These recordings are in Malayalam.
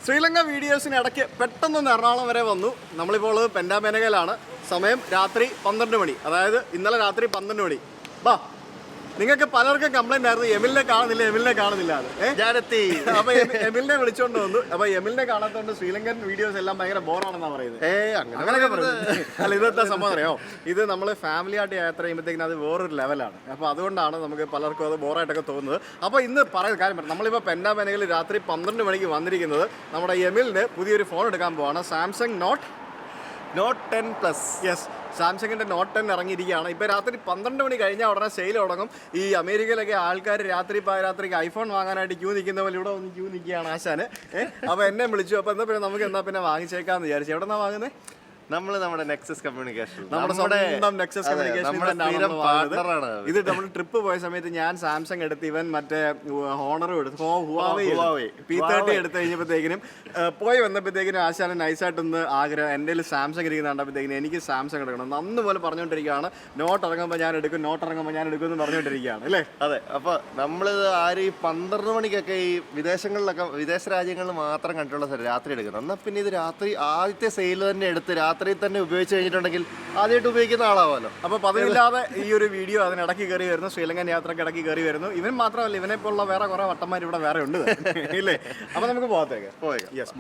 ശ്രീലങ്ക വീഡിയോസിന് ഇടയ്ക്ക് പെട്ടെന്നൊന്ന് എറണാകുളം വരെ വന്നു. നമ്മളിപ്പോൾ പെൻഡാമേനകയിലാണ്. സമയം രാത്രി 12 മണി, അതായത് ഇന്നലെ രാത്രി 12 മണി. ബാ, നിങ്ങൾക്ക് പലർക്കും കംപ്ലൈന്റ് ആയിരുന്നു എമിലിനെ കാണുന്നില്ല ഞാനെത്തി. അപ്പൊ എമിലിനെ വിളിച്ചോണ്ട് വന്നു. അപ്പൊ എമിലിനെ കാണാത്തോണ്ട് ശ്രീലങ്കൻ വീഡിയോസ് എല്ലാം ഭയങ്കര ബോറാണെന്നാ പറയുന്നത്. അങ്ങനെയൊക്കെ പറയുന്നത്. അല്ല, ഇതെന്താ സംഭവം അറിയോ, ഇത് നമ്മൾ ഫാമിലി ആയിട്ട് യാത്ര ചെയ്യുമ്പോഴത്തേക്കും അത് വേറൊരു ലെവലാണ്. അപ്പോൾ അതുകൊണ്ടാണ് നമുക്ക് പലർക്കും അത് ബോറായിട്ടൊക്കെ തോന്നുന്നത്. അപ്പോൾ ഇന്ന് പറയുന്ന കാര്യം പറയാം, നമ്മളിപ്പോൾ പെൻഡാമേനകയിൽ രാത്രി 12 മണിക്ക് വന്നിരിക്കുന്നത് നമ്മുടെ എമിലിന് പുതിയൊരു ഫോൺ എടുക്കാൻ പോവാണ്. Samsung not 10+. യെസ്, സാംസങ്ങിൻ്റെ നോട്ട് 10 ഇറങ്ങിയിരിക്കുകയാണ്. ഇപ്പോൾ രാത്രി 12 മണി കഴിഞ്ഞാൽ ഉടനെ സെയിൽ തുടങ്ങും. ഈ അമേരിക്കയിലൊക്കെ ആൾക്കാർ രാത്രിക്ക് ഐഫോൺ വാങ്ങാനായിട്ട് ക്യൂ നിൽക്കുന്ന പോലെ ഇവിടെ ഒന്ന് ക്യൂ നിൽക്കുകയാണ് ആശാന്. അപ്പോൾ എന്നെ വിളിച്ചു. അപ്പോൾ എന്നാ പിന്നെ നമുക്ക് പിന്നെ വാങ്ങിച്ചേക്കാമെന്ന് വിചാരിച്ചു. എവിടെ നിന്നാണ് വാങ്ങുന്നത്? നമ്മുടെ നെക്സസ് കമ്മ്യൂണിക്കേഷൻ, ഇത് നമ്മൾ ട്രിപ്പ് പോയ സമയത്ത് ഞാൻ സാംസങ് എടുത്ത്, ഇവൻ മറ്റേ ഹോണറും എടുത്ത്, P30 എടുത്ത് കഴിഞ്ഞപ്പോഴത്തേക്കിനും പോയി വന്നപ്പോഴത്തേക്കിനും ആശാന് നൈസായിട്ടൊന്ന് ആഗ്രഹം, എൻ്റെ കയ്യിൽ സാംസങ് ഇരിക്കുന്ന കണ്ടപ്പോഴത്തേക്കിനും എനിക്ക് സാംസങ് എടുക്കണം അന്ന് പോലെ പറഞ്ഞുകൊണ്ടിരിക്കുകയാണ്. നോട്ട് ഇറങ്ങുമ്പോൾ ഞാൻ എടുക്കും എന്ന് പറഞ്ഞുകൊണ്ടിരിക്കുകയാണ് അല്ലേ? അതെ. അപ്പോൾ നമ്മളിത് ആരും ഈ 12 മണിക്കൊക്കെ ഈ വിദേശ രാജ്യങ്ങളിൽ മാത്രം കണ്ടുള്ള രാത്രി എടുക്കുന്നത്. എന്നാൽ പിന്നെ ഇത് രാത്രി ആദ്യത്തെ സെയിൽ തന്നെ എടുത്ത് രാത്രി തന്നെ ഉപയോഗിച്ച് കഴിഞ്ഞിട്ടുണ്ടെങ്കിൽ ആദ്യമായിട്ട് ഉപയോഗിക്കുന്ന ആളാവാലോ. അപ്പോൾ പതിവില്ലാതെ ഈ ഒരു വീഡിയോ അതിനിടയ്ക്ക് കയറി വരുന്നു, ശ്രീലങ്കൻ യാത്രയ്ക്ക് ഇടയ്ക്ക് കയറി വരുന്നു. ഇവൻ മാത്രമല്ല, ഇവനെ പോലുള്ള വേറെ കുറേ വട്ടന്മാർ ഇവിടെ വേറെ ഉണ്ട് ഇല്ലേ? അപ്പോൾ നമുക്ക് പോയേക്കാം. യെസ്.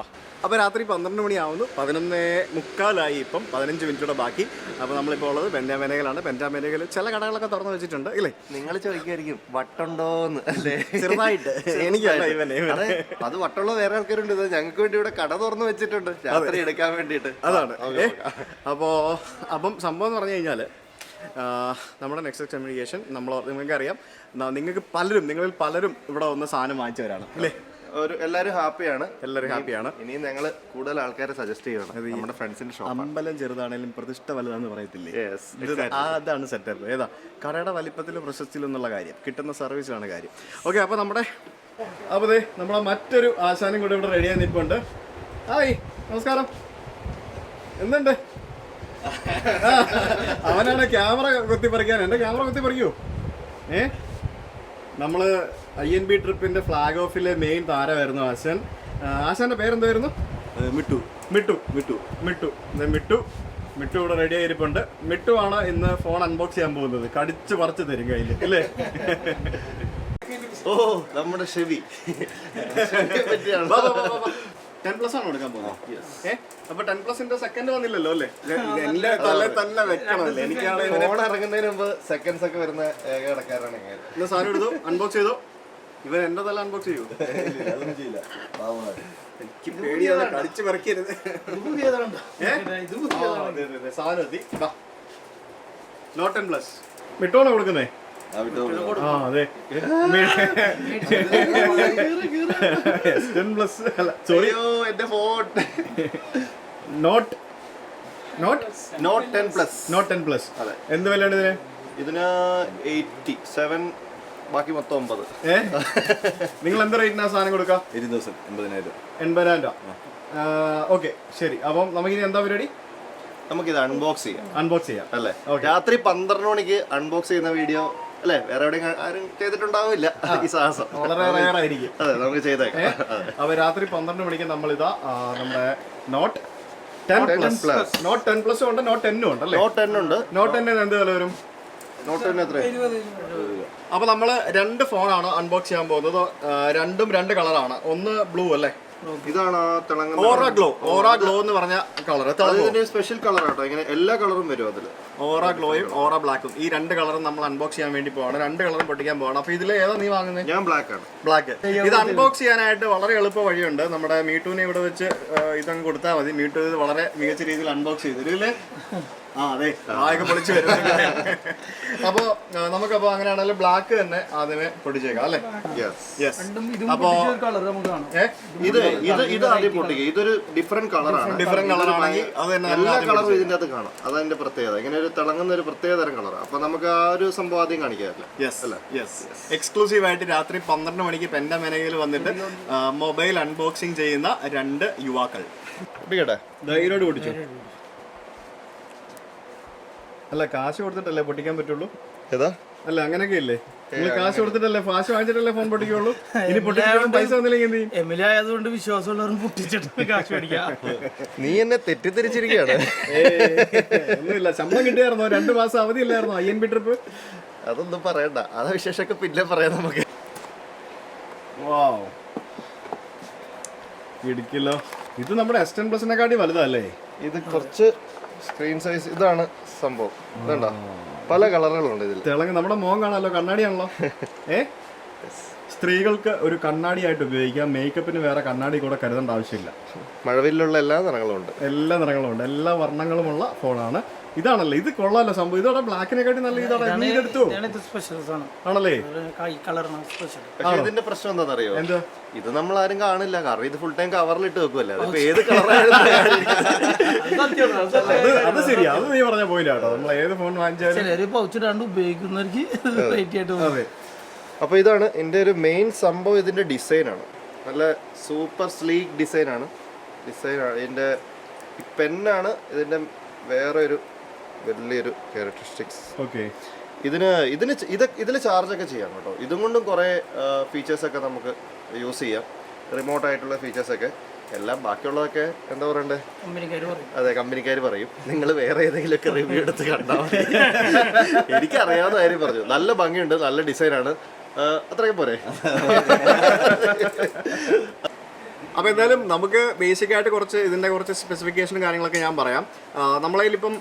അപ്പോൾ രാത്രി 12 മണിയാവുന്നു, 11:45 ഇപ്പം 15 മിനിറ്റൂടെ ബാക്കി. അപ്പോൾ നമ്മളിപ്പോൾ ഉള്ളത് പെൻഡാമേനകയിലാണ്. പെൻഡാമേനകയിൽ ചില കടകളൊക്കെ തുറന്നു വെച്ചിട്ടുണ്ട് ഇല്ലേ? നിങ്ങൾ ചോദിക്കുമായിരിക്കും വട്ടുണ്ടോന്ന് അല്ലേ? ചെറുതായിട്ട്. എനിക്കല്ല, ഇവനെ. അത് വട്ടുള്ള വേറെ ആൾക്കാരുണ്ട്. ഇത് ഞങ്ങൾക്ക് വേണ്ടി ഇവിടെ കട തുറന്നു വെച്ചിട്ടുണ്ട് രാത്രി എടുക്കാൻ വേണ്ടിയിട്ട്. അതാണ്. അപ്പം സംഭവം എന്ന് പറഞ്ഞു കഴിഞ്ഞാൽ നമ്മുടെ നെക്സസ് കമ്മ്യൂണിക്കേഷൻ നിങ്ങൾക്കറിയാം, നിങ്ങളിൽ പലരും ഇവിടെ വന്ന് സാധനം വാങ്ങിച്ചവരാണ് അല്ലേ? എല്ലാവരും ഹാപ്പിയാണ്. ഇനിയും ഞങ്ങൾ കൂടുതൽ ആൾക്കാരെ സജസ്റ്റ് ചെയ്യണം. നമ്മുടെ ഫ്രണ്ട്സിന്റെ ഷോപ്പ്. അമ്പലം ചെറുതാണെങ്കിലും പ്രതിഷ്ഠ വലുതാന്ന് പറയത്തില്ലേ? അതാണ് സെറ്റപ്പ്. ഏതാ കടയുടെ വലിപ്പത്തിലും പ്രശസ്തിയിലും എന്നുള്ള കാര്യം, കിട്ടുന്ന സർവീസിലാണ് കാര്യം. ഓക്കെ, അപ്പോൾ നമ്മളെ മറ്റൊരു ആശാനും കൂടെ ഇവിടെ റെഡിയായി നിൽപ്പുണ്ട്. ഹായ്, നമസ്കാരം. എന്തുണ്ട്? അവനാണ് ക്യാമറ കുത്തിപ്പറിക്കാൻ. എൻ്റെ ക്യാമറ കുത്തിപ്പറിക്കൂ. നമ്മള് INB ട്രിപ്പിന്റെ ഫ്ലാഗ് ഓഫിലെ മെയിൻ താരമായിരുന്നു ആശാൻ. ആശാന്റെ പേരെന്തായിരുന്നു? മിട്ടു ഇവിടെ റെഡി ആയിരിപ്പുണ്ട്. മിട്ടു ആണ് ഇന്ന് ഫോൺ അൺബോക്സ് ചെയ്യാൻ പോകുന്നത്. കടിച്ചു പറിച്ചു തരും കയ്യിൽ അല്ലേ? ഓ, നമ്മുടെ ഷെവി 10+ ആണോ എടുക്കാൻ പോകുന്നത്? അപ്പൊ 10+ന്റെ സെക്കൻഡ് വന്നില്ലല്ലോ അല്ലേ? എന്റെ തല തന്നെ വെക്കണമല്ലേ? എനിക്കാണെങ്കിൽ ഫോൺ ഇറങ്ങുന്നതിന് മുമ്പ് സെക്കൻഡ്സ് ഒക്കെ വരുന്ന ഏക കടക്കാരാണ്. ഇന്ന് സാധനം എടുത്തു, അൺബോക്സ് ചെയ്തു. ഇവൻ എന്റെ തല അൺബോക്സ് ചെയ്യൂ? അതൊന്നും ചെയ്യില്ല. എനിക്ക് പേടിയാണ്, കടിച്ചു പറിക്കരുത്. സാധനം എത്തി. നോട്ട് 10+. മിട്ടോണോ കൊടുക്കുന്നേ? അതെ, എന്റെ ഫോൺ നോട്ട് 10+. എന്ത് വിലയാണ് ഇതിന്? ഇതിന് 87, ബാക്കി മൊത്തം 9. നിങ്ങൾ എന്ത് റേറ്റിനാ സാധനം കൊടുക്കാം? 80,000 രൂപ. ഓക്കെ, ശരി. അപ്പം നമുക്കിനി എന്താ പരിപാടി? നമുക്കിത് അൺബോക്സ് ചെയ്യാം അല്ലേ? രാത്രി 12 മണിക്ക് അൺബോക്സ് ചെയ്യുന്ന വീഡിയോ അല്ലേ? വേറെ എവിടെയും ആരും ചെയ്തിട്ടുണ്ടാവില്ല ഈ സാഹസം. വളരെ റെയർ ആയിരിക്കും. അതെ, നമുക്ക് ചെയ്തേക്കാം. അപ്പൊ രാത്രി 12 മണിക്ക് നമ്മളിതാ നമ്മുടെ നോട്ട് 10+ ഉണ്ട്, നോട്ട് 10 ഉണ്ട് അല്ലേ? നോട്ട് 10 ഉണ്ട്. നോട്ട് 10 എന്ത് വില വരും? നോട്ട് 10 എത്ര? അപ്പൊ നമ്മള് 2 ഫോണാണ് അൺബോക്സ് ചെയ്യാൻ പോകുന്നത്. രണ്ടും 2 കളറാണ്. ഒന്ന് ബ്ലൂ അല്ലേ? ഇതാണ് ഓറ ഗ്ലോ എന്ന് പറഞ്ഞ കളർ. സ്പെഷ്യൽ കളർ ആട്ടോ. ഇങ്ങനെ എല്ലാ കളറും വരും അതിൽ. ഓറ ഗ്ലോയും ഓറ ബ്ലാക്കും, ഈ 2 കളറും നമ്മൾ അൺബോക്സ് ചെയ്യാൻ വേണ്ടി പോവാണ്. 2 കളറും പൊട്ടിക്കാൻ പോവാണ്. അപ്പൊ ഇതിൽ ഏതാ നീ വാങ്ങുന്നത്? ഞാൻ ബ്ലാക്ക്. ഇത് അൺബോക്സ് ചെയ്യാനായിട്ട് വളരെ എളുപ്പ വഴിയുണ്ട്. നമ്മുടെ മീട്ടുവിനെ ഇവിടെ വെച്ച് ഇതങ്ങ് കൊടുത്താൽ മതി. മീട്ടു ഇത് വളരെ മികച്ച രീതിയിൽ അൺബോക്സ് ചെയ്തില്ലേ? അതെ, ആയൊക്കെ പൊളിച്ചു വരുന്നത്. അപ്പൊ നമുക്കപ്പോ അങ്ങനെയാണെങ്കിൽ ബ്ലാക്ക് തന്നെ ആദ്യമേ പൊട്ടിച്ചേക്കാം അല്ലേ? അപ്പൊ ഇത് ആദ്യം പൊട്ടിക്കുക. ഇതൊരു ഡിഫറെന്റ് കളറാണെങ്കിൽ അത് തന്നെ എല്ലാ കളറും ഇതിന്റെ അകത്ത് കാണാം. അതതിന്റെ പ്രത്യേകത. ഇങ്ങനെ ഒരു തിളങ്ങുന്ന ഒരു പ്രത്യേക തരം കളർ. അപ്പൊ നമുക്ക് ആ ഒരു സംഭവം ആദ്യം കാണിക്കാറില്ല. എക്സ്ക്ലൂസീവ് ആയിട്ട് രാത്രി 12 മണിക്ക് പെൻഡാമേനകയിൽ വന്നിട്ട് മൊബൈൽ അൺബോക്സിംഗ് ചെയ്യുന്ന 2 യുവാക്കൾ. ധൈര്യമായിട്ട് പൊട്ടിച്ചു. അല്ല, കാശ് കൊടുത്തിട്ടല്ലേ പൊട്ടിക്കാൻ പറ്റുള്ളൂ. അല്ല അങ്ങനെയൊക്കെ ഇല്ലേ? നിങ്ങൾ കാശ് കൊടുത്തിട്ടല്ലേ കാശ് വാങ്ങിച്ചിട്ടല്ലേ ഫോൺ പൊട്ടിക്കുള്ളൂ. ഇനി പൊട്ടിക്കാൻ പൈസ വന്നില്ലെങ്കിൽ എന്ത് ചെയ്യും? എംഎൽഎ ആയതുകൊണ്ട് വിശ്വാസമുള്ളവരും പൊട്ടിച്ചിട്ട് കാശ് മേടിക്കാം. നീ എന്നെ തെറ്റിദ്ധരിച്ചിരിക്കുകയാണ്. ഒന്നുമില്ല, ശമ്പളം കിട്ടിയായിരുന്നോ? 2 മാസം അവധി ഇല്ലായിരുന്നോ INB ട്രിപ്പ്? അതൊന്നും പറയണ്ട, അതാ വിശേഷമൊക്കെ പിന്നെ പറയാം നമുക്ക്. ഇടിക്കല്ലോ. ഇത് നമ്മുടെ S10+നെക്കാട്ടി വലുതല്ലേ? ഇത് കുറച്ച് സ്ക്രീൻ സൈസ്. ഇതാണ് സംഭവം. ഇതുണ്ടോ, പല കളറുകളുണ്ട് ഇതിൽ. തിളങ്ങ് നമ്മുടെ മോൻ കാണാമല്ലോ, കണ്ണാടിയാണല്ലോ. സ്ത്രീകൾക്ക് ഒരു കണ്ണാടിയായിട്ട് ഉപയോഗിക്കാം. മേക്കപ്പിന് വേറെ കണ്ണാടി കൂടെ കരുതേണ്ട ആവശ്യമില്ല. മഴവിലുള്ള എല്ലാ നിറങ്ങളും ഉണ്ട്. എല്ലാ നിറങ്ങളും ഉണ്ട്, എല്ലാ വർണ്ണങ്ങളുമുള്ള ഫോണാണ്. ഇതാണല്ലോ, ഇത് കൊള്ളാമല്ലോ സംഭവം. ഇതോടെ ബ്ലാക്കിനെക്കാട്ടി നല്ല ഇതോടെ എടുത്തു ആണല്ലേ? ഇതിന്റെ പ്രശ്നം എന്താണെന്നറിയോ? എന്താ? ഇത് നമ്മൾ ആരും കാണില്ല, കാരണം ഇത് ഫുൾ ടൈം കവറിലിട്ട് വെക്കുമല്ലേ. അതിപ്പോ ഏത് കളറായിരുന്നു? അത് ശരിയാ, അത് നീ പറഞ്ഞ പോയില്ല കേട്ടോ. നമ്മൾ ഏത് ഫോൺ വാങ്ങിച്ചാലും ഉപയോഗിക്കുന്നവർക്ക്. അതെ. അപ്പോൾ ഇതാണ് എൻ്റെ ഒരു മെയിൻ സംഭവം. ഇതിൻ്റെ ഡിസൈനാണ് നല്ല സൂപ്പർ സ്ലീക്ക് ഡിസൈനാണ്. ഇതിൻ്റെ പെന്നാണ് ഇതിൻ്റെ വേറെ ഒരു വലിയൊരു ക്യാരക്ടറിസ്റ്റിക്സ്. ഓക്കെ. ഇതിൽ ചാർജൊക്കെ ചെയ്യാം കേട്ടോ. ഇതും കൊണ്ടും കുറേ ഫീച്ചേഴ്സൊക്കെ നമുക്ക് യൂസ് ചെയ്യാം, റിമോട്ടായിട്ടുള്ള ഫീച്ചേഴ്സൊക്കെ എല്ലാം. ബാക്കിയുള്ളതൊക്കെ എന്താ പറയണ്ടേ, അതെ, കമ്പനിക്കാർ പറയും. നിങ്ങൾ വേറെ ഏതെങ്കിലുമൊക്കെ റിവ്യൂ എടുത്ത് കണ്ടാൽ മതി. എനിക്കറിയാവുന്ന കാര്യം പറഞ്ഞു. നല്ല ഭംഗിയുണ്ട്, നല്ല ഡിസൈനാണ്, അത്രയൊക്കെ പോരെ. അപ്പോൾ എന്തായാലും നമുക്ക് ബേസിക് ആയിട്ട് ഇതിൻ്റെ കുറച്ച് സ്പെസിഫിക്കേഷനും കാര്യങ്ങളൊക്കെ ഞാൻ പറയാം. നമ്മളതിലിപ്പം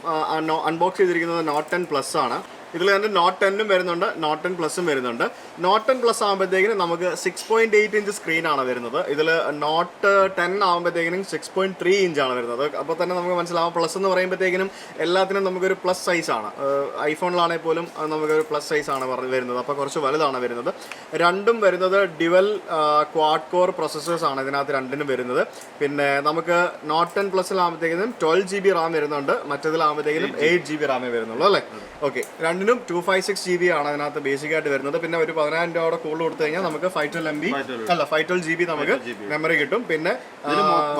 അൺബോക്സ് ചെയ്തിരിക്കുന്നത് Note 10+ ആണ്. ഇതിൽ തന്നെ Note 10 വരുന്നുണ്ട്, Note 10+ വരുന്നുണ്ട്. Note 10+ ആകുമ്പോഴത്തേക്കിനും നമുക്ക് 6.8 ഇഞ്ച് സ്ക്രീനാണ് വരുന്നത്. ഇതിൽ Note 10 ആകുമ്പോഴത്തേക്കിനും 6.3 ഇഞ്ചാണ് വരുന്നത്. അപ്പോൾ തന്നെ നമുക്ക് മനസ്സിലാവും. പ്ലസ് എന്ന് പറയുമ്പോഴത്തേക്കിനും എല്ലാത്തിനും നമുക്കൊരു പ്ലസ് സൈസാണ്. ഐഫോണിലാണെങ്കിൽ പോലും നമുക്കൊരു പ്ലസ് സൈസാണ് വരുന്നത്. അപ്പോൾ കുറച്ച് വലുതാണ് വരുന്നത്. രണ്ടും വരുന്നത് ഡ്യുവൽ ക്വാഡ് കോർ പ്രൊസസ്സേഴ്സാണ് ഇതിനകത്ത് രണ്ടിനും വരുന്നത്. പിന്നെ നമുക്ക് Note 10+ലാകുമ്പോഴത്തേക്കിനും 12 GB റാം വരുന്നുണ്ട്, മറ്റേതിലാകുമ്പോഴത്തേക്കിനും 8 GB റാമേ വരുന്നുള്ളൂ അല്ലേ? ഓക്കെ. 256 GB ആണ് അതിനകത്ത് ബേസിക് ആയിട്ട് വരുന്നത്. പിന്നെ ഒരു 10,000 രൂപയുടെ കൂടുതൽ കൊടുത്തു കഴിഞ്ഞാൽ നമുക്ക് 512 GB നമുക്ക് മെമ്മറി കിട്ടും. പിന്നെ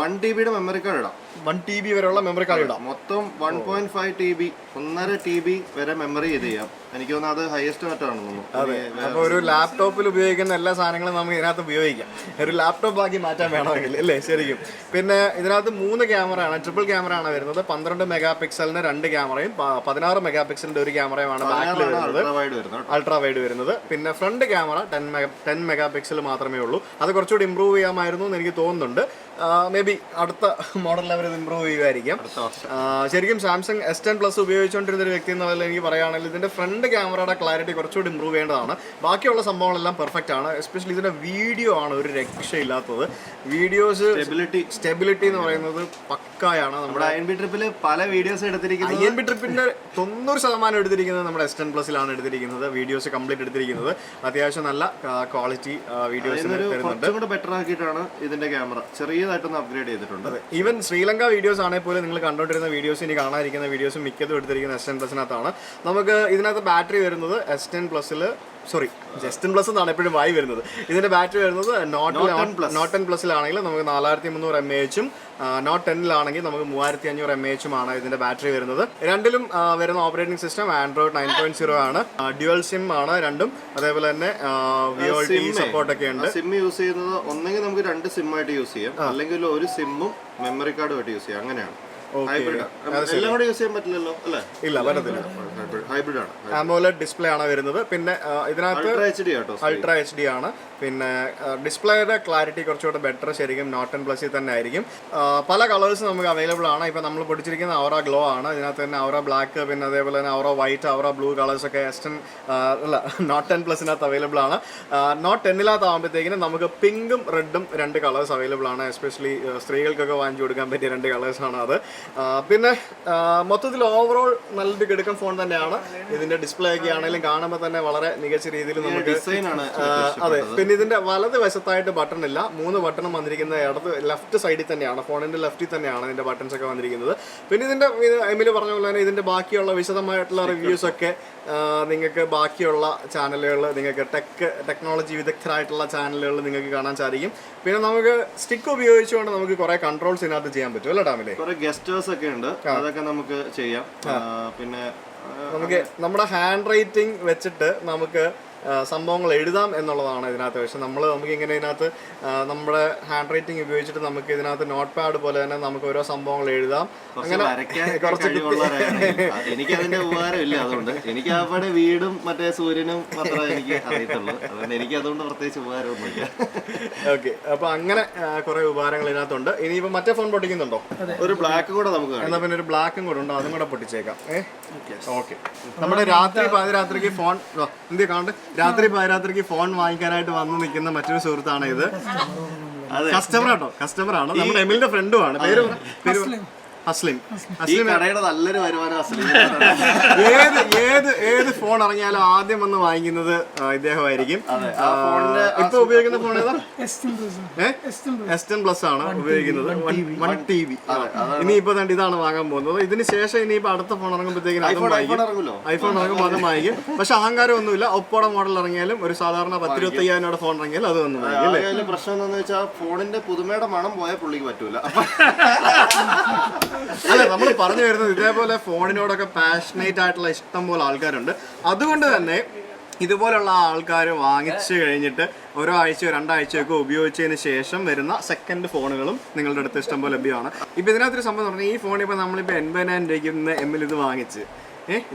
1 TB മെമ്മറി കാർഡ് ഇടാം. 1 TB വരെയുള്ള മെമ്മറി കാർഡ് ഇടാം. മൊത്തം 1.5 TB 1.5 TB വരെ മെമ്മറി ഇത് ചെയ്യാം. എനിക്ക് തോന്നുന്നു അത് ഹയസ്റ്റ് മറ്റാണെന്ന്. അതെ. അപ്പോൾ ഒരു ലാപ്ടോപ്പിൽ ഉപയോഗിക്കുന്ന എല്ലാ സാധനങ്ങളും നമുക്ക് ഇതിനകത്ത് ഉപയോഗിക്കാം. ഒരു ലാപ്ടോപ്പ് ആക്കി മാറ്റാൻ വേണമെങ്കിൽ അല്ലേ? ശരിക്കും. പിന്നെ ഇതിനകത്ത് 3 ക്യാമറയാണ്, ട്രിപ്പിൾ ക്യാമറ ആണ് വരുന്നത്. 12 മെഗാ പിക്സലിന് 2 ക്യാമറയും 16 മെഗാ പിക്സലിന്റെ ഒരു ക്യാമറയുമാണ് ബാക്കിൽ വരുന്നത്, അൾട്രാ വൈഡ് വരുന്നത്. പിന്നെ ഫ്രണ്ട് ക്യാമറ 10 മെഗാ പിക്സൽ മാത്രമേ ഉള്ളൂ. അത് കുറച്ചുകൂടി ഇമ്പ്രൂവ് ചെയ്യാമായിരുന്നു എന്ന് എനിക്ക് തോന്നുന്നുണ്ട്. മേ ബി അടുത്ത മോഡലിൽ അവർ ഇമ്പ്രൂവ് ചെയ്യുമായിരിക്കും. ശരിക്കും സാംസങ് S10+ ഉപയോഗിച്ചുകൊണ്ടിരുന്ന ഒരു വ്യക്തി എന്നുള്ള എനിക്ക് പറയുകയാണെങ്കിൽ ഇതിന്റെ ഫ്രണ്ട് ക്യാമറയുടെ ക്ലാരിറ്റി കുറച്ചുകൂടി ഇമ്പ്രൂവ് ചെയ്യേണ്ടതാണ്. ബാക്കിയുള്ള സംഭവങ്ങളെല്ലാം പെർഫെക്റ്റ് ആണ്. എസ്പെഷ്യലി ഇതിന്റെ വീഡിയോ ആണ് ഒരു രക്ഷയില്ലാത്തത്. വീഡിയോസ് സ്റ്റെബിലിറ്റി എന്ന് പറയുന്നത് പക്കായാണ്. നമ്മുടെ INB ട്രിപ്പിൽ പല വീഡിയോസ് എടുത്തിരിക്കുന്നത്, INB ട്രിപ്പിന്റെ 90% എടുത്തിരിക്കുന്നത് നമ്മുടെ S10+ലാണ് എടുത്തിരിക്കുന്നത്. വീഡിയോസ് കംപ്ലീറ്റ് എടുത്തിരിക്കുന്നത്. അത്യാവശ്യം നല്ല ക്വാളിറ്റി വീഡിയോസ് തരുന്നുണ്ട്. ബെറ്റർ ആക്കിയിട്ടാണ് ഇതിന്റെ ക്യാമറ ചെറിയതായിട്ടൊന്ന് അപ്ഗ്രേഡ് ചെയ്തിട്ടുണ്ട്. ഈവൻ ശ്രീലങ്ക വീഡിയോസ് ആണെങ്കിൽ പോലും നിങ്ങൾ കണ്ടുകൊണ്ടിരുന്ന വീഡിയോസ്, ഇനി കാണാതിരിക്കുന്ന വീഡിയോസും മിക്കതും എടുത്തിരിക്കുന്ന S10+-നകത്താണ്. നമുക്ക് ഇതിനകത്ത് ബാറ്ററി വരുന്നത് S10+ എന്നാണ് എപ്പോഴും വായി വരുന്നത്. ഇതിന്റെ ബാറ്ററി വരുന്നത് Note 10+ലാണെങ്കിൽ നമുക്ക് 4300 mAh-ഉം Note 10-ലാണെങ്കിൽ നമുക്ക് 3500 mAh-ഉമാണ് ഇതിന്റെ ബാറ്ററി വരുന്നത്. രണ്ടിലും വരുന്ന ഓപ്പറേറ്റിംഗ് സിസ്റ്റം ആൻഡ്രോയിഡ് 9.0 ആണ്. ഡ്യുവൽ സിം ആണ് രണ്ടും. അതേപോലെ തന്നെ VoLTE സപ്പോർട്ട് ഒക്കെ ഉണ്ട്. സിം യൂസ് ചെയ്യുന്നത് ഒന്നെങ്കിൽ നമുക്ക് 2 സിം ആയിട്ട് യൂസ് ചെയ്യാം, അല്ലെങ്കിൽ ഒരു സിമ്മും മെമ്മറി കാർഡും ആയിട്ട് യൂസ് ചെയ്യാം. അങ്ങനെയാണ്. എല്ലാം കൂടെ യൂസ് ചെയ്യാൻ പറ്റില്ലല്ലോ അല്ലേ? ഇല്ല, പറ്റത്തില്ല. ഹൈബ്രിഡ് ആണ്. AMOLED ഡിസ്പ്ലേ ആണ് വരുന്നത്. പിന്നെ ഇതിനകത്ത് അൾട്രാ HD ആണ്. പിന്നെ ഡിസ്പ്ലേയുടെ ക്ലാരിറ്റി കുറച്ചുകൂടെ ബെറ്റർ ശരിക്കും Note 10+ൽ തന്നെ ആയിരിക്കും. പല കളേഴ്സ് നമുക്ക് അവൈലബിൾ ആണ്. ഇപ്പോൾ നമ്മൾ പൊടിച്ചിരിക്കുന്ന ഔറ ഗ്ലോ ആണ്. ഇതിനകത്ത് തന്നെ ഔറ ബ്ലാക്ക്, പിന്നെ അതേപോലെ തന്നെ ഔറ വൈറ്റ്, ഔറ ബ്ലൂ കളേഴ്സൊക്കെ Note 10+-നകത്ത് അവൈലബിൾ ആണ്. Note 10-നകത്ത് ആകുമ്പോഴത്തേക്കിനും നമുക്ക് പിങ്കും റെഡും 2 കളേഴ്സ് അവൈലബിൾ ആണ്. എസ്പെഷ്യലി സ്ത്രീകൾക്കൊക്കെ വാങ്ങിച്ചു കൊടുക്കാൻ പറ്റിയ 2 കളേഴ്സാണ് അത്. പിന്നെ മൊത്തത്തിൽ ഓവറോൾ നല്ലൊരു കിടക്കൻ ഫോൺ തന്നെയാണ്. ഇതിന്റെ ഡിസ്പ്ലേ ഒക്കെ ആണെങ്കിലും കാണുമ്പോൾ തന്നെ വളരെ മികച്ച രീതിയിൽ നമുക്ക് അതെ. പിന്നെ ഇതിന്റെ വലത് വശത്തായിട്ട് ബട്ടൺ ഇല്ല. 3 ബട്ടണും വന്നിരിക്കുന്നത് ലെഫ്റ്റ് സൈഡിൽ തന്നെയാണ്. ഫോണിന്റെ ലെഫ്റ്റിൽ തന്നെയാണ് ഇതിന്റെ ബട്ടൺസ് ഒക്കെ വന്നിരിക്കുന്നത്. പിന്നെ ഇതിന്റെ എമിൽ പറഞ്ഞ പോലെ തന്നെ ഇതിന്റെ ബാക്കിയുള്ള വിശദമായിട്ടുള്ള റിവ്യൂസ് ഒക്കെ നിങ്ങൾക്ക് ബാക്കിയുള്ള ചാനലുകൾ, നിങ്ങൾക്ക് ടെക്നോളജി വിദഗ്ധരായിട്ടുള്ള ചാനലുകൾ നിങ്ങൾക്ക് കാണാൻ സാധിക്കും. പിന്നെ നമുക്ക് സ്റ്റിക്ക് ഉപയോഗിച്ചുകൊണ്ട് നമുക്ക് കുറെ കൺട്രോൾസ് ഇതിനകത്ത് ചെയ്യാൻ പറ്റും അല്ലേ? ഡാമിലെ കുറെ ഗസ്റ്റേഴ്സ് ഒക്കെ ഉണ്ട്, അതൊക്കെ നമുക്ക് ചെയ്യാം. പിന്നെ നമുക്ക് നമ്മുടെ ഹാൻഡ് റൈറ്റിംഗ് വെച്ചിട്ട് നമുക്ക് സംഭവങ്ങൾ എഴുതാം എന്നുള്ളതാണ് ഇതിനകത്ത്. പക്ഷെ നമുക്ക് ഇങ്ങനെ ഇതിനകത്ത് നമ്മുടെ ഹാൻഡ് റൈറ്റിംഗ് ഉപയോഗിച്ചിട്ട് നമുക്ക് ഇതിനകത്ത് നോട്ട് പാഡ് പോലെ തന്നെ നമുക്ക് ഓരോ സംഭവങ്ങൾ എഴുതാം. അങ്ങനെ കുറച്ച് എനിക്ക് അതിന്റെ ഉപകാരമില്ല. അതുകൊണ്ട് എനിക്ക് അവിടെ വീടും മറ്റേ സൂര്യനും മാത്രമേ എനിക്ക് അറിയത്തുള്ളൂ. അതുകൊണ്ട് എനിക്ക് അതുകൊണ്ട് പ്രത്യേകിച്ച് ഉപകാരമൊന്നുമില്ല. ഓക്കെ, അപ്പൊ അങ്ങനെ കുറെ ഉപകാരങ്ങൾ ഇതിനകത്തുണ്ട്. ഇനിയിപ്പോ മറ്റേ ഫോൺ പൊട്ടിക്കുന്നുണ്ടോ? ഒരു ബ്ലാക്ക് കൂടെ നമുക്ക് എന്നാ പിന്നെ ഒരു ബ്ലാക്കും കൂടെ ഉണ്ട്, അതും കൂടെ പൊട്ടിച്ചേക്കാം. ഓക്കെ, നമ്മുടെ രാത്രി പാതിരാത്രിക്ക് ഫോൺ എന്ത് കാണണ്ട് രാത്രി പാതിരാത്രിക്ക് ഫോൺ വാങ്ങിക്കാനായിട്ട് വന്ന് നിൽക്കുന്ന മറ്റൊരു സുഹൃത്താണ് ഇത്. കസ്റ്റമർ കേട്ടോ, കസ്റ്റമർ ആണ്. നമ്മുടെ എമിലിന്റെ ഫ്രണ്ടുമാണ്. പേര് അസ്ലിം. കടയുടെ നല്ലൊരു വരുമാനം അസ്ലിം. ഏത് ഫോൺ ഇറങ്ങിയാലും ആദ്യം വന്ന് വാങ്ങിക്കുന്നത് ഇദ്ദേഹമായിരിക്കും. ഇപ്പൊ ഉപയോഗിക്കുന്ന ഫോൺ ഏതാ? S10 Plus ആണ് ഉപയോഗിക്കുന്നത്. 1 TB. ഇനിയിപ്പോ ഇതാണ് വാങ്ങാൻ പോകുന്നത്. ഇതിന് ശേഷം ഇനിയിപ്പോ അടുത്ത ഫോൺ ഇറങ്ങുമ്പോഴത്തേക്കും ഐഫോൺ ഇറങ്ങുമ്പോൾ അതും വാങ്ങിക്കും. പക്ഷെ അഹങ്കാരം ഒന്നുമില്ല. ഒപ്പോടെ മോഡൽ ഇറങ്ങിയാലും ഒരു സാധാരണ 10-25,000 ഫോൺ ഇറങ്ങിയാലും അത് വന്ന് വാങ്ങിക്കും. പ്രശ്നം എന്താണെന്ന് വെച്ചാൽ ഫോണിന്റെ പുതുമയുടെ മണം പോയാൽ പുള്ളിക്ക് പറ്റൂല. അല്ല, നമ്മൾ പറഞ്ഞു വരുന്നത് ഇതേപോലെ ഫോണിനോടൊക്കെ പാഷനേറ്റ് ആയിട്ടുള്ള ഇഷ്ടം പോലെ ആൾക്കാരുണ്ട്. അതുകൊണ്ട് തന്നെ ഇതുപോലുള്ള ആൾക്കാർ വാങ്ങിച്ചു കഴിഞ്ഞിട്ട് ഓരോ ആഴ്ചയോ 2 ആഴ്ചയൊക്കെ ഉപയോഗിച്ചതിന് ശേഷം വരുന്ന സെക്കൻഡ് ഫോണുകളും നിങ്ങളുടെ അടുത്ത് ഇഷ്ടം പോലെ ലഭ്യമാണ്. ഇപ്പം ഇതിനകത്തൊരു സംഭവം പറഞ്ഞാൽ ഈ ഫോൺ ഇപ്പം നമ്മളിപ്പോൾ 80,000 രൂപയ്ക്ക് എമ്മിൽ ഇത് വാങ്ങിച്ച്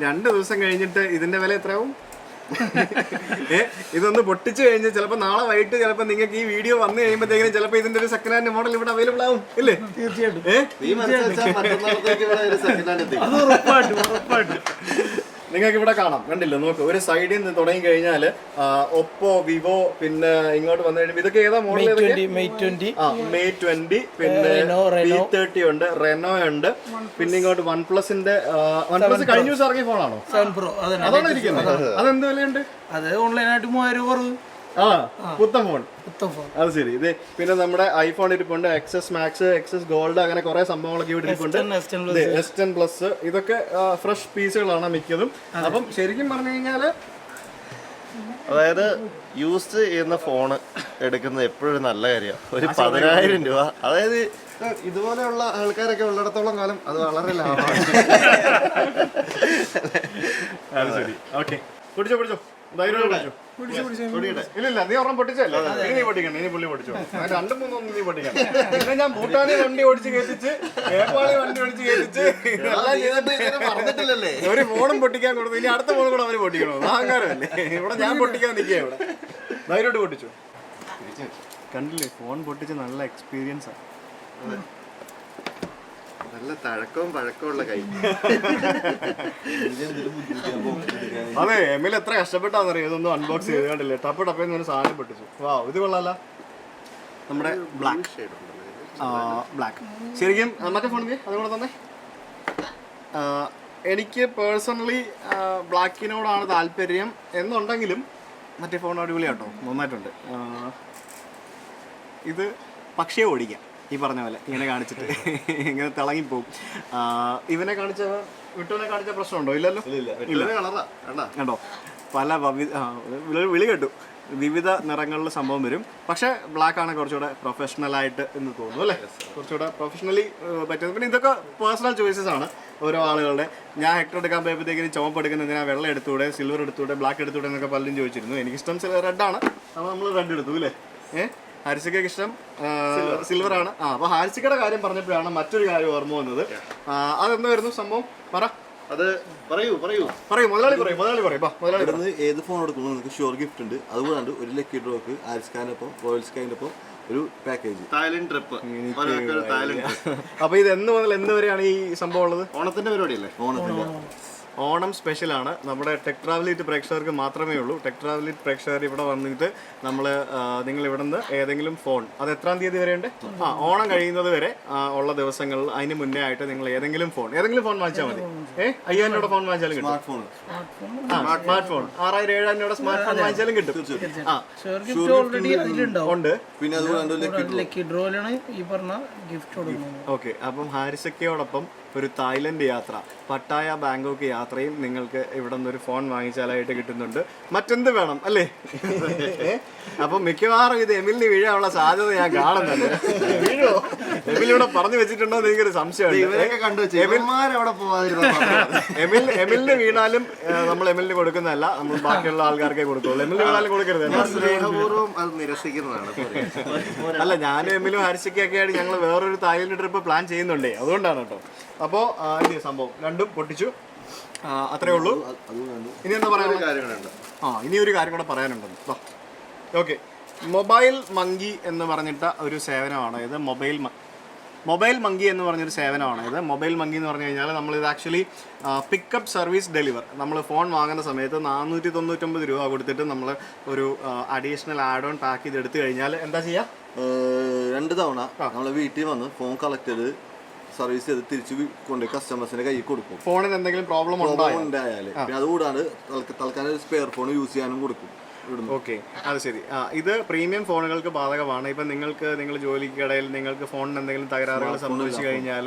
2 ദിവസം കഴിഞ്ഞിട്ട് ഇതിന്റെ വില എത്രയാവും? ഇതൊന്ന് പൊട്ടിച്ചു കഴിഞ്ഞ് ചിലപ്പോൾ നാളെ വൈകിട്ട് ചിലപ്പോൾ നിങ്ങൾക്ക് ഈ വീഡിയോ വന്നു കഴിയുമ്പോഴത്തേക്കും ചിലപ്പോൾ ഇതിന്റെ ഒരു സെക്കൻഡ് ഹാൻഡ് മോഡൽ ഇവിടെ അവൈലബിൾ ആവും, ഇല്ലേ? തീർച്ചയായിട്ടും. നിങ്ങൾക്ക് ഇവിടെ കാണാം, കണ്ടില്ല? നോക്ക്, ഒരു സൈഡിൽ നിന്ന് തുടങ്ങി കഴിഞ്ഞാൽ ഒപ്പോ, വിവോ, പിന്നെ ഇങ്ങോട്ട് വന്നു കഴിയുമ്പോൾ ഇതൊക്കെ ഏതാ മോഡൽ? Mate 20, പിന്നെ V30 ഉണ്ട്, റെനോ ഉണ്ട്, പിന്നെ ഇങ്ങോട്ട് OnePlusന്റെ OnePlus കഴിഞ്ഞ ദിവസം ഇറങ്ങിയ ഫോണാണോ? 7 Pro. അതാണ് ഇരിക്കുന്നത്. അതെന്ത് വിലയുണ്ട്? അത് ഓൺലൈനായിട്ട് 3000 കുറവ്. പുത്തൻ ഫോൺ. അത് ശരി. ഇത് പിന്നെ നമ്മുടെ ഐഫോൺ ഇരിപ്പുണ്ട്, XS Max, XS Gold, അങ്ങനെ കുറെ സംഭവങ്ങളൊക്കെ ഇവിടെ ഇരിപ്പുണ്ട്. S10 Plus, ഇതൊക്കെ ഫ്രഷ് പീസുകളാണ് മിക്കതും. അപ്പം ശരിക്കും പറഞ്ഞു കഴിഞ്ഞാല് അതായത് യൂസ് ചെയ്യുന്ന ഫോൺ എടുക്കുന്നത് എപ്പോഴും ഒരു നല്ല കാര്യമാണ്. ഒരു 10,000 രൂപ, അതായത് ഇതുപോലെയുള്ള ആൾക്കാരൊക്കെ ഉള്ളിടത്തോളം കാലം അത് വളരെ ലാഭമാണ്. അത് ശരി. ഓക്കെ, പിടിച്ചോ ഇല്ല, നീ ഒരെണ്ണം പൊട്ടിച്ചല്ലേ? നീ പൊട്ടിക്കണ്ട, ഇനി പുള്ളി പൊട്ടിച്ചോ. 2-3 നീ പൊട്ടിക്കണ്ട. പിന്നെ ഞാൻ ഭൂട്ടാനി വണ്ടി ഓടിച്ച് കേട്ടിച്ച്, നേപ്പാളി വണ്ടി ഓടിച്ച് കേട്ടിച്ച് പറഞ്ഞിട്ടില്ലല്ലേ ഒരു ഫോണും പൊട്ടിക്കാൻ കൊടുത്തു. ഇനി അടുത്ത ഫോണും കൂടെ അവര് പൊട്ടിക്കണോ? അഹങ്കാരമല്ലേ? ഇവിടെ ഞാൻ പൊട്ടിക്കാൻ നിൽക്കുക. ഇവിടെ ധൈര്യമായിട്ട് പൊട്ടിച്ചു. കണ്ടില്ലേ, ഫോൺ പൊട്ടിച്ച് നല്ല എക്സ്പീരിയൻസ് ആണ്. നല്ല തഴക്കവും പഴക്കമുള്ള കൈ. അതെ, എമ്മിൽ എത്ര കഷ്ടപ്പെട്ടാന്നറിയാം ഇതൊന്നും അൺബോക്സ് ചെയ്ത്. കണ്ടില്ലേ, ടപ്പേന്ന് ഒരു സാധനം പൊട്ടിച്ചു. വാ, ഇത് കൊള്ളാല. നമ്മുടെ ബ്ലാക്ക് ശരിക്കും മറ്റേ ഫോണിന് അതുകൂടെ തന്നെ. എനിക്ക് പേഴ്സണലി ബ്ലാക്കിനോടാണ് താല്പര്യം എന്നുണ്ടെങ്കിലും മറ്റേ ഫോൺ അടിപൊളിയാട്ടോ, നന്നായിട്ടുണ്ട്. ഇത് പക്ഷേ ഓടിക്കാം, ഈ പറഞ്ഞ പോലെ ഇങ്ങനെ കാണിച്ചിട്ട് ഇങ്ങനെ തിളങ്ങിപ്പോവും. ഇവനെ വിട്ടുവിനെ കാണിച്ച പ്രശ്നമുണ്ടോ? ഇല്ലല്ലോ. കണ്ടോ, പല വിളി കേട്ടു, വിവിധ നിറങ്ങളിൽ സംഭവം വരും. പക്ഷേ ബ്ലാക്ക് ആണ് കുറച്ചുകൂടെ പ്രൊഫഷണലായിട്ട് എന്ന് തോന്നുന്നു, അല്ലേ? കുറച്ചുകൂടെ പ്രൊഫഷണലി പറ്റുന്നത്. പിന്നെ ഇതൊക്കെ പേഴ്സണൽ ചോയ്സസ് ആണ് ഓരോ ആളുകളുടെ. ഞാൻ ഹെക്ടർ എടുക്കാൻ പോയപ്പോഴത്തേക്കും ചുവപ്പ് എടുക്കുന്നതിനാ വെള്ളം എടുത്തൂടെ, സിൽവർ എടുത്തൂടെ, ബ്ലാക്ക് എടുത്തൂടെ എന്നൊക്കെ പലരും ചോദിച്ചിരുന്നു. എനിക്കിഷ്ടം റെഡാണ്, അപ്പോൾ നമ്മൾ റെഡ് എടുത്തു, അല്ലേ? ഹാരിസിക്കയ്ക്ക് ഇഷ്ടം സിൽവർ ആണ്. അപ്പൊ ഹാരിസിക്കയുടെ കാര്യം പറഞ്ഞപ്പോഴാണ് മറ്റൊരു കാര്യം ഓർമ്മ വന്നത്. അതെന്തായിരുന്നു സംഭവം? പറ. അത് പറയൂ മുതലാളി പറയും. ഏത് ഫോൺ എടുക്കുമ്പോൾ നിങ്ങൾക്ക് ഷുവർ ഗിഫ്റ്റ് ഉണ്ട്. അതുകൂടാണ്ട് ഒരു ലക്കി ഡ്രോക്ക് ആരിസ്ഖാനൊപ്പം റോയൽ സ്കൈനൊപ്പം ഒരു പാക്കേജ്, തായ്ലൻഡ് ട്രിപ്പ്. അപ്പൊ ഇത് എന്ന് മുതൽ എന്ന് വരെയാണ് ഈ സംഭവം ഉള്ളത്? ഓണത്തിന്റെ പരിപാടിയല്ലേ? ഓണം സ്പെഷ്യലാണ്. നമ്മുടെ ടെക് ട്രാവലിറ്റ് പ്രേക്ഷകർക്ക് മാത്രമേ ഉള്ളൂ. ടെക് ട്രാവലിറ്റ് പ്രേക്ഷകർ ഇവിടെ വന്നിട്ട് നിങ്ങൾ ഇവിടെ നിന്ന് ഏതെങ്കിലും ഫോൺ, അത് എത്രാം തീയതി വരെ ഉണ്ട്? ഓണം കഴിയുന്നത് വരെ ഉള്ള ദിവസങ്ങളിൽ അതിന് മുന്നേ ആയിട്ട് നിങ്ങൾ ഏതെങ്കിലും ഫോൺ വാങ്ങിച്ചാൽ മതി. 5,000 രൂപ ഫോൺ വാങ്ങിച്ചാലും കിട്ടും. സ്മാർട്ട് ഫോൺ 6,000-7,000 രൂപ സ്മാർട്ട് ഫോൺ വാങ്ങിച്ചാലും കിട്ടും. ഉണ്ട്. പിന്നെ അതുകൊണ്ട് ലക്കി ഡ്രോയിലാണ് ഈ പറഞ്ഞ ഗിഫ്റ്റ് കൊടുക്കുന്നത്. ഓക്കെ, അപ്പം ഹാരിസക്കയോടൊപ്പം ഒരു തായ്ലൻഡ് യാത്ര, പട്ടായ ബാങ്കോക്ക് യാത്രയും നിങ്ങൾക്ക് ഇവിടെ നിന്നൊരു ഫോൺ വാങ്ങിച്ചാലായിട്ട് കിട്ടുന്നുണ്ട്. മറ്റെന്ത് വേണം അല്ലേ? അപ്പം മിക്കവാറും ഇത് എമിലിന് വീഴാനുള്ള സാധ്യത ഞാൻ കാണുന്നുണ്ട്. വീഴോ? എമിലിവിടെ പറഞ്ഞു വെച്ചിട്ടുണ്ടോ എന്ന് എനിക്കൊരു സംശയമുണ്ട്. എമിലിന് വീണാലും നമ്മൾ എമിലിന് കൊടുക്കുന്നതല്ല, നമ്മൾ ബാക്കിയുള്ള ആൾക്കാർക്കേ കൊടുക്കുള്ളൂ. എമിലിന് വീണാലും കൊടുക്കരുത്. സ്നേഹപൂർവ്വം അത് നിരസിക്കുന്നതാണ്. അല്ല, ഞാനും എമിലും ഹർഷിക്കൊക്കെ ആയിട്ട് ഞങ്ങൾ വേറൊരു തായ്ലൻഡ് ട്രിപ്പ് പ്ലാൻ ചെയ്യുന്നുണ്ടേ, അതുകൊണ്ടാണ് കേട്ടോ. അപ്പോൾ ഈ സംഭവം രണ്ടും പൊട്ടിച്ചു, അത്രേ ഉള്ളൂ. ഇനി എന്താ പറയാനുണ്ട്? ഇനി ഒരു കാര്യം കൂടെ പറയാനുണ്ടെന്ന്. ഓക്കെ, മൊബൈൽ മങ്കി എന്ന് പറഞ്ഞിട്ട ഒരു സേവനമാണ് ഇത്. മൊബൈൽ മങ്കി എന്ന് പറഞ്ഞൊരു സേവനമാണ് ഇത്. മൊബൈൽ മങ്കി എന്ന് പറഞ്ഞു കഴിഞ്ഞാൽ നമ്മളിത് ആക്ച്വലി പിക്കപ്പ് സർവീസ് ഡെലിവർ, നമ്മൾ ഫോൺ വാങ്ങുന്ന സമയത്ത് 499 രൂപ കൊടുത്തിട്ട് നമ്മൾ ഒരു അഡീഷണൽ ആഡ് ഓൺ പാക്ക് ചെയ്ത് എടുത്തു കഴിഞ്ഞാൽ എന്താ ചെയ്യുക? 2 തവണ നമ്മളെ വീട്ടിൽ വന്ന് ഫോൺ കളക്ട് ചെയ്ത് സർവീസ് ചെയ്ത് തിരിച്ചു കൊണ്ട് കസ്റ്റമേഴ്സിന്റെ കയ്യിൽ കൊടുക്കും. ഫോണിന് എന്തെങ്കിലും പ്രോബ്ലം ഉണ്ടായാല്. പിന്നെ അതുകൂടാണ്ട് തൽക്കാലം ഒരു സ്പെയർ ഫോൺ യൂസ് ചെയ്യാനും കൊടുക്കും. ഓക്കെ, അത് ശരി. ഇത് പ്രീമിയം ഫോണുകൾക്ക് ബാധകമാണ്. ഇപ്പം നിങ്ങൾ ജോലിക്കിടയിൽ നിങ്ങൾക്ക് ഫോണിന് എന്തെങ്കിലും തകരാറുകൾ സംഭവിച്ചു കഴിഞ്ഞാൽ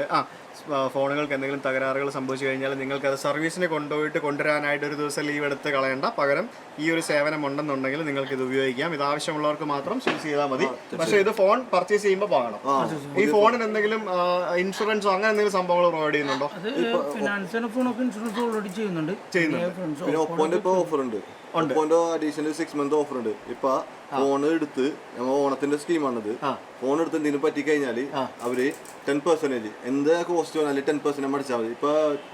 ഫോണുകൾക്ക് എന്തെങ്കിലും തകരാറുകൾ സംഭവിച്ചു കഴിഞ്ഞാൽ നിങ്ങൾക്ക് അത് സർവീസിന് കൊണ്ടുവരാനായിട്ട് ഒരു ദിവസം ലീവ് എടുത്ത് കളയേണ്ട. പകരം ഈ ഒരു സേവനം ഉണ്ടെന്നുണ്ടെങ്കിൽ നിങ്ങൾക്ക് ഇത് ഉപയോഗിക്കാം. ഇത് ആവശ്യമുള്ളവർക്ക് മാത്രം ചൂസ് ചെയ്താൽ മതി. പക്ഷേ ഇത് ഫോൺ പർച്ചേസ് ചെയ്യുമ്പോൾ വാങ്ങണം. ഈ ഫോണിന് എന്തെങ്കിലും ഇൻഷുറൻസോ അങ്ങനെ എന്തെങ്കിലും സംഭവങ്ങൾ പ്രൊവൈഡ് ചെയ്യുന്നുണ്ടോ? പിന്നെ ഒപ്പോന്റെ ഇപ്പോൾ ഓഫർ ഉണ്ട്. ഒപ്പോന്റെ അഡീഷണൽ 6 month ഓഫർ ഉണ്ട്. ഇപ്പൊ ഫോൺ എടുത്ത് നമ്മൾ ഓണത്തിന്റെ സ്കീമാണിത്. ഫോൺ എടുത്ത് എന്തെങ്കിലും പറ്റിക്കഴിഞ്ഞാല് അവര് 10% എന്ത് കോസ്റ്റ് വേണാലും 10% അടിച്ചാൽ മതി. ഇപ്പൊ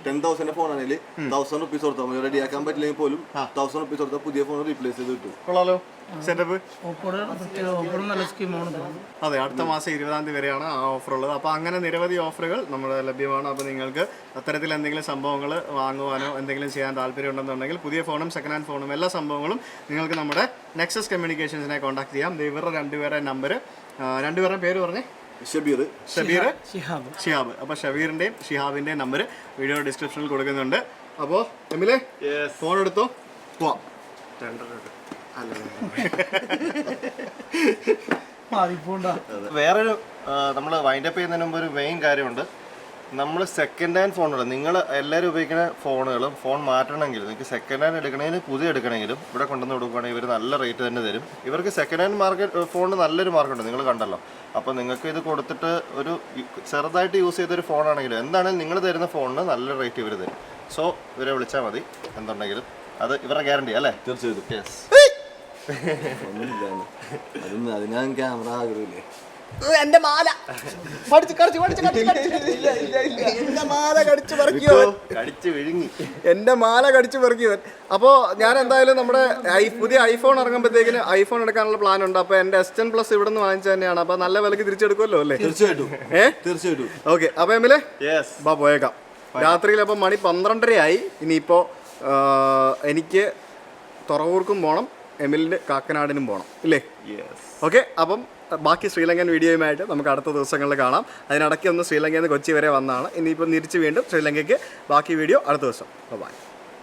10,000 ഫോൺ ആണെങ്കിൽ 1,000 rupees കൊടുത്താൽ മതി. റെഡിയാക്കാൻ പറ്റില്ലെങ്കിൽ പോലും 1,000 rupees കൊടുത്താൽ പുതിയ ഫോൺ റീപ്ലേസ് ചെയ്ത് കിട്ടും. കൊള്ളാലോ സെറ്റപ്പ്. സ്കീമാണ്. അതെ, അടുത്ത മാസം 20-ാം തീയതി വരെയാണ് ആ ഓഫർ ഉള്ളത്. അപ്പോൾ അങ്ങനെ നിരവധി ഓഫറുകൾ നമ്മുടെ ലഭ്യമാണ്. അപ്പോൾ നിങ്ങൾക്ക് അത്തരത്തിൽ എന്തെങ്കിലും സംഭവങ്ങൾ വാങ്ങുവാനോ എന്തെങ്കിലും ചെയ്യാൻ താല്പര്യം ഉണ്ടെന്നുണ്ടെങ്കിൽ പുതിയ ഫോണും സെക്കൻഡ് ഹാൻഡ് ഫോണും എല്ലാ സംഭവങ്ങളും നിങ്ങൾക്ക് നമ്മുടെ നെക്സസ് കമ്മ്യൂണിക്കേഷൻസിനെ കോൺടാക്ട് ചെയ്യാം. ഇവരുടെ രണ്ടുപേരുടെ നമ്പർ, രണ്ടുപേരുടെ പേര് പറഞ്ഞേ. ഷബീർ, ഷിഹാബ്. അപ്പോൾ ഷബീറിൻ്റെയും ഷിഹാബിൻ്റെയും നമ്പർ വീഡിയോ ഡിസ്ക്രിപ്ഷനിൽ കൊടുക്കുന്നുണ്ട്. അപ്പോൾ എമിലെ ഫോൺ എടുത്തോ, പോവാം. വേറൊരു നമ്മൾ വൈൻഡപ്പ് ചെയ്യുന്നതിന് മുമ്പ് ഒരു മെയിൻ കാര്യമുണ്ട്. നമ്മൾ സെക്കൻഡ് ഹാൻഡ് ഫോണുകൾ, നിങ്ങൾ എല്ലാവരും ഉപയോഗിക്കുന്ന ഫോണുകളും ഫോൺ മാറ്റണമെങ്കിൽ നിങ്ങൾക്ക് സെക്കൻഡ് ഹാൻഡ് എടുക്കണമെങ്കിലും പുതിയ എടുക്കണമെങ്കിലും ഇവിടെ കൊണ്ടുവന്ന് കൊടുക്കുകയാണെങ്കിൽ ഇവർ നല്ല റേറ്റ് തന്നെ തരും. ഇവർക്ക് സെക്കൻഡ് ഹാൻഡ് മാർക്കറ്റ് ഫോണിന് നല്ലൊരു മാർക്കുണ്ട്, നിങ്ങൾ കണ്ടല്ലോ. അപ്പോൾ നിങ്ങൾക്ക് ഇത് കൊടുത്തിട്ട് ഒരു ചെറുതായിട്ട് യൂസ് ചെയ്തൊരു ഫോണാണെങ്കിലും എന്താണെങ്കിലും നിങ്ങൾ തരുന്ന ഫോണിന് നല്ല റേറ്റ് ഇവർ തരും. സോ ഇവരെ വിളിച്ചാൽ മതി എന്തുണ്ടെങ്കിലും. അത് ഇവരുടെ ഗ്യാരണ്ടി അല്ലേ? തീർച്ചയായിട്ടും. യെസ്. അത് ഞാൻ ക്യാമറ ആഗ്രഹമില്ലേ. എന്റെ മാല കടിച്ചു പെറുക്കിയവൻ. അപ്പോൾ ഞാൻ എന്തായാലും നമ്മുടെ പുതിയ ഐഫോൺ ഇറങ്ങുമ്പോഴത്തേക്കിന് ഐഫോൺ എടുക്കാനുള്ള പ്ലാൻ ഉണ്ട്. അപ്പോൾ എൻ്റെ S10 Plus ഇവിടെ നിന്ന് വാങ്ങിച്ചു തന്നെയാണ്. അപ്പോൾ നല്ല വിലക്ക് തിരിച്ചെടുക്കുമല്ലോ അല്ലേ? തീർച്ചയായിട്ടും. തീർച്ചയായിട്ടും. ഓക്കെ, അപ്പോൾ എമ്മിലെ പോയേക്കാം. രാത്രിയിൽ അപ്പം മണി 12:30 ഇനിയിപ്പോൾ എനിക്ക് തുറവൂർക്കും പോകണം, എമിലിന് കാക്കനാടിനും പോകണം ഇല്ലേ? ഓക്കെ, അപ്പം ബാക്കി ശ്രീലങ്കൻ വീഡിയോയുമായിട്ട് നമുക്ക് അടുത്ത ദിവസങ്ങളിൽ കാണാം. അതിനിടയ്ക്ക് ഒന്ന് ശ്രീലങ്കയിൽ നിന്ന് കൊച്ചി വരെ വന്നതാണ്. ഇനിയിപ്പോൾ തിരിച്ച് വീണ്ടും ശ്രീലങ്കയ്ക്ക് ബാക്കി വീഡിയോ അടുത്ത ദിവസം. ബൈ.